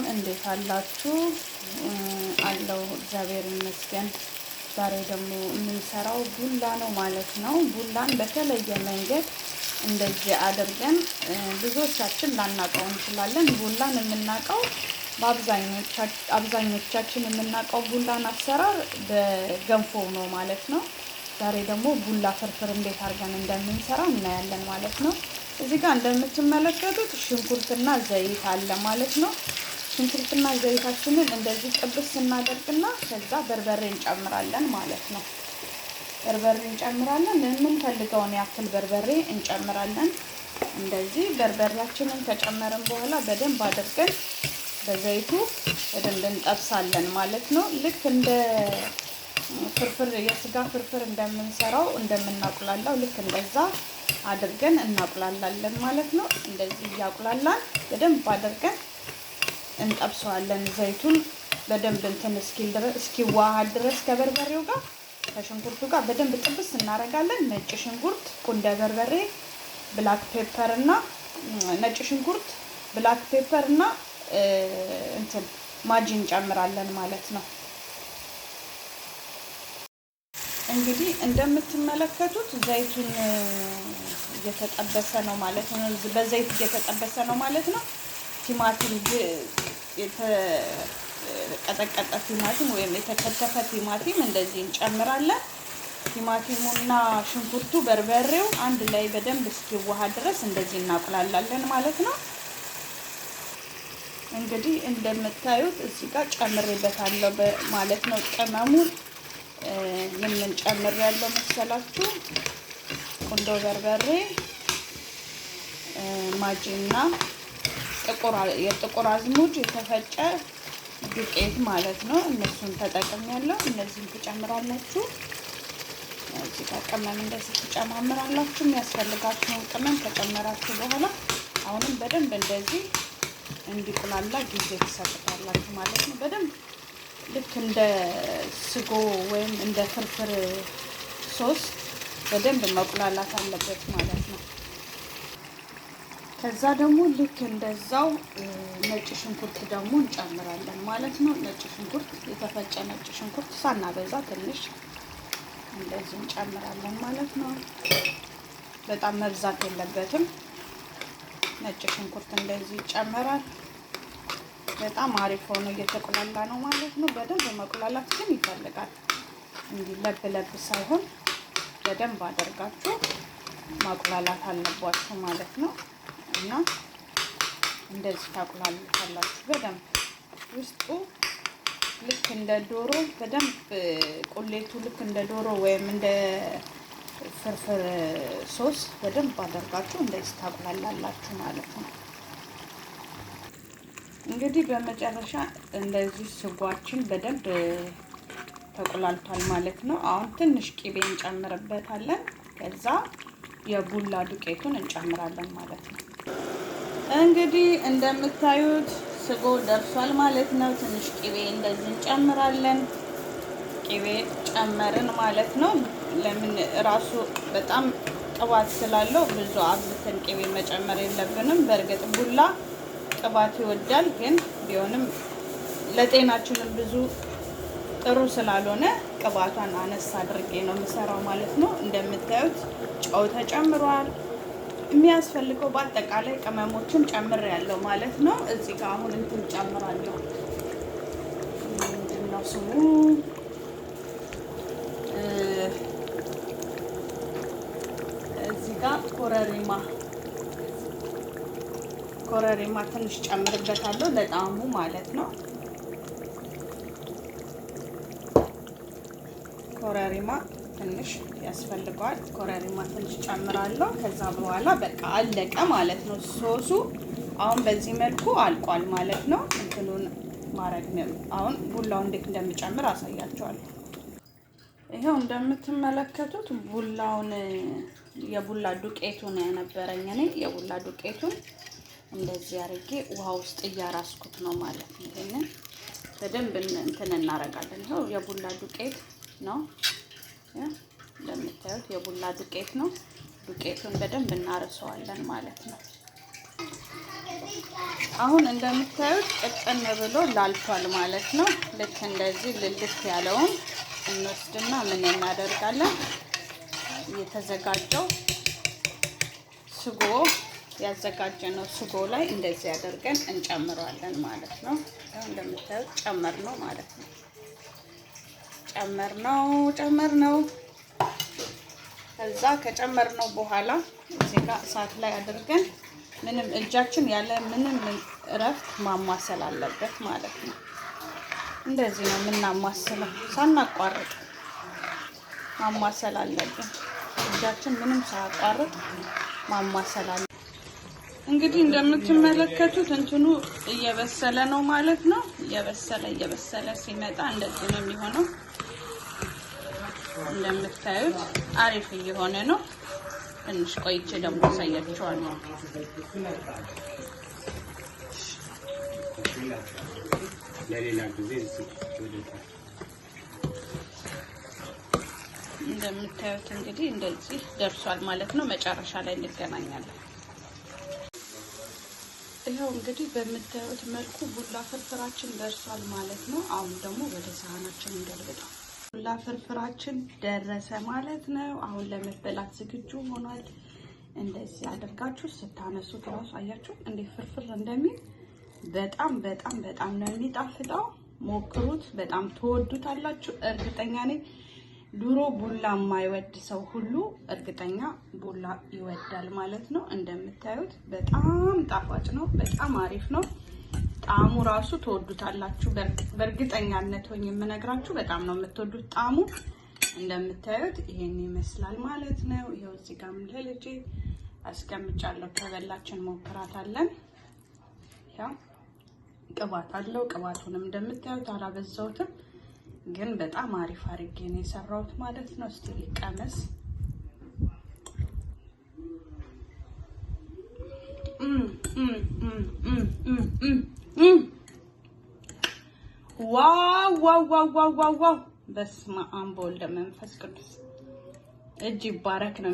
እንዴት አላችሁ? አለው እግዚአብሔር ይመስገን። ዛሬ ደግሞ የምንሰራው ቡላ ነው ማለት ነው። ቡላን በተለየ መንገድ እንደዚህ አድርገን ብዙዎቻችን ላናውቀው እንችላለን። ቡላን የምናውቀው አብዛኞቻችን የምናውቀው ቡላን አሰራር በገንፎ ነው ማለት ነው። ዛሬ ደግሞ ቡላ ፍርፍር እንዴት አድርገን እንደምንሰራ እናያለን ማለት ነው። እዚህ ጋር እንደምትመለከቱት ሽንኩርትና ዘይት አለ ማለት ነው። ሽንኩርትና ዘይታችንን እንደዚህ ጥብስ እናደርግና ከዛ በርበሬ እንጨምራለን ማለት ነው። በርበሬ እንጨምራለን፣ የምንፈልገውን ያክል በርበሬ እንጨምራለን። እንደዚህ በርበሬያችንን ከጨመርን በኋላ በደንብ አድርገን በዘይቱ በደንብ እንጠብሳለን ማለት ነው። ልክ እንደ ፍርፍር የስጋ ፍርፍር እንደምንሰራው እንደምናቁላላው ልክ እንደዛ አድርገን እናቁላላለን ማለት ነው። እንደዚህ እያቁላላን በደንብ አድርገን እንጠብሰዋለን። ዘይቱን በደንብ እንትን እስኪዋሃድ ድረስ ከበርበሬው ጋር ከሽንኩርቱ ጋር በደንብ ጥብስ እናደርጋለን። ነጭ ሽንኩርት፣ ቁንደ በርበሬ፣ ብላክ ፔፐር እና ነጭ ሽንኩርት፣ ብላክ ፔፐር እና እንትን ማጂ እንጨምራለን ማለት ነው። እንግዲህ እንደምትመለከቱት ዘይቱን እየተጠበሰ ነው ማለት ነው። በዘይት እየተጠበሰ ነው ማለት ነው። ቲማቲም የተቀጠቀጠ ቲማቲም ወይም የተከተፈ ቲማቲም እንደዚህ እንጨምራለን። ቲማቲሙና ሽንኩርቱ በርበሬው አንድ ላይ በደንብ እስኪዋሃድ ድረስ እንደዚህ እናቁላላለን ማለት ነው። እንግዲህ እንደምታዩት እዚህ ጋር ጨምሬበታለሁ ማለት ነው። ቅመሙን ምን ጨምሬያለሁ መሰላችሁ? ቁንዶ በርበሬ፣ ማጂና የጥቁር አዝሙድ የተፈጨ ዱቄት ማለት ነው። እነሱን ተጠቅሜያለሁ። እነዚህን ትጨምራላችሁ። እዚህ ጋር ቅመም እንደዚህ ትጨማምራላችሁ። የሚያስፈልጋችሁን ቅመም ከጨመራችሁ በኋላ አሁንም በደንብ እንደዚህ እንዲቁላላ ጊዜ ትሰጡታላችሁ ማለት ነው። በደንብ ልክ እንደ ስጎ ወይም እንደ ፍርፍር ሶስ በደንብ መቁላላት አለበት ማለት ነው። ከዛ ደግሞ ልክ እንደዛው ነጭ ሽንኩርት ደግሞ እንጨምራለን ማለት ነው። ነጭ ሽንኩርት የተፈጨ ነጭ ሽንኩርት ሳናበዛ ትንሽ እንደዚህ እንጨምራለን ማለት ነው። በጣም መብዛት የለበትም። ነጭ ሽንኩርት እንደዚህ ይጨመራል። በጣም አሪፍ ሆኖ እየተቆላላ ነው ማለት ነው። በደንብ መቆላላት ግን ይፈልጋል። እንዲህ ለብ ሳይሆን በደንብ አድርጋችሁ ማቁላላት አለባችሁ ማለት ነው። እና እንደዚህ ታቁላላችሁ በደንብ ውስጡ ልክ እንደ ዶሮ በደንብ ቁሌቱ ልክ እንደ ዶሮ ወይም እንደ ፍርፍር ሶስ በደንብ አድርጋችሁ እንደዚህ ታቁላላላችሁ ማለት ነው። እንግዲህ በመጨረሻ እንደዚህ ስጓችን በደንብ ተቆላልቷል ማለት ነው። አሁን ትንሽ ቅቤ እንጨምርበታለን። ከዛ የቡላ ዱቄቱን እንጨምራለን ማለት ነው። እንግዲህ እንደምታዩት ስጎ ደርሷል ማለት ነው። ትንሽ ቅቤ እንደዚህ እንጨምራለን። ቅቤ ጨመርን ማለት ነው። ለምን ራሱ በጣም ቅባት ስላለው ብዙ አብዝተን ቅቤ መጨመር የለብንም። በእርግጥ ቡላ ቅባት ይወዳል፣ ግን ቢሆንም ለጤናችንም ብዙ ጥሩ ስላልሆነ ቅባቷን አነስ አድርጌ ነው የምሰራው ማለት ነው። እንደምታዩት ጨው ተጨምሯል። የሚያስፈልገው በአጠቃላይ ቅመሞችን ጨምሬያለሁ ማለት ነው። እዚህ ጋር አሁን እንትን ጨምራለሁ። ምንድነው ስሙ? እዚህ ጋር ኮረሪማ ትንሽ ጨምርበታለሁ ለጣዕሙ ማለት ነው። ኮረሪማ ትንሽ ያስፈልገዋል። ኮረሪማ ትንሽ ጨምራለሁ። ከዛ በኋላ በቃ አለቀ ማለት ነው ሶሱ። አሁን በዚህ መልኩ አልቋል ማለት ነው። እንትኑን ማረግ ነው። አሁን ቡላው እንዴት እንደምጨምር አሳያችኋለሁ። ይሄው እንደምትመለከቱት ቡላውን የቡላ ዱቄቱን ያነበረኝ እኔ የቡላ ዱቄቱን እንደዚህ አድርጌ ውሃ ውስጥ እያራስኩት ነው ማለት ነው። ይሄንን በደንብ እንትን እናረጋለን። ይሄው የቡላ ዱቄት ነው። እንደምታዩት የቡላ ዱቄት ነው። ዱቄቱን በደንብ እናርሰዋለን ማለት ነው። አሁን እንደምታዩት ቅጥን ብሎ ላልቷል ማለት ነው። ልክ እንደዚህ ልልት ያለውን እንወስድና ምን እናደርጋለን? የተዘጋጀው ስጎ ያዘጋጀነው ስጎ ላይ እንደዚህ አድርገን እንጨምራለን ማለት ነው። እንደምታዩት ጨመርነው ማለት ነው። ጨመርነው። ከዛ ከጨመርነው በኋላ እዚህ ጋር እሳት ላይ አድርገን ምንም እጃችን ያለ ምንም እረፍት ማማሰል አለበት ማለት ነው። እንደዚህ ነው የምናማስለው፣ ሳናቋርጥ ማማሰል አለብን። እጃችን ምንም ሳያቋርጥ ማማሰል አለ። እንግዲህ እንደምትመለከቱት እንትኑ እየበሰለ ነው ማለት ነው። እየበሰለ ሲመጣ እንደዚህ ነው የሚሆነው። እንደምታዩት አሪፍ እየሆነ ነው። ትንሽ ቆይቼ ደግሞ አሳያችኋለሁ። እንደምታዩት እንግዲህ እንደዚህ ደርሷል ማለት ነው። መጨረሻ ላይ እንገናኛለን። ይሄው እንግዲህ በምታዩት መልኩ ቡላ ፍርፍራችን ደርሷል ማለት ነው። አሁን ደግሞ ወደ ሳህናችን እንገልብጠው። ቡላ ፍርፍራችን ደረሰ ማለት ነው። አሁን ለመበላት ዝግጁ ሆኗል። እንደዚህ አድርጋችሁ ስታነሱት ራሱ አያችሁ እንዴት ፍርፍር እንደሚል። በጣም ነው የሚጣፍጠው። ሞክሩት፣ በጣም ትወዱታላችሁ እርግጠኛ ነኝ። ድሮ ቡላ የማይወድ ሰው ሁሉ እርግጠኛ ቡላ ይወዳል ማለት ነው። እንደምታዩት በጣም ጣፋጭ ነው፣ በጣም አሪፍ ነው። ጣዕሙ ራሱ ትወዱታላችሁ በእርግጠኛነት ሆኜ የምነግራችሁ። በጣም ነው የምትወዱት ጣዕሙ። እንደምታዩት ይሄን ይመስላል ማለት ነው። ይሄው እዚህ ጋር ምን ለልጄ አስቀምጫለሁ። ከበላችን ሞክራታለን። ያው ቅባት አለው። ቅባቱንም እንደምታዩት አላበዛውትም፣ ግን በጣም አሪፍ አድርጌ ነው የሰራሁት ማለት ነው። እስቲ ሊቀመስ። ዋው! በስመ አብ ወወልድ ወመንፈስ ቅዱስ። እጅ ይባረክ ነው።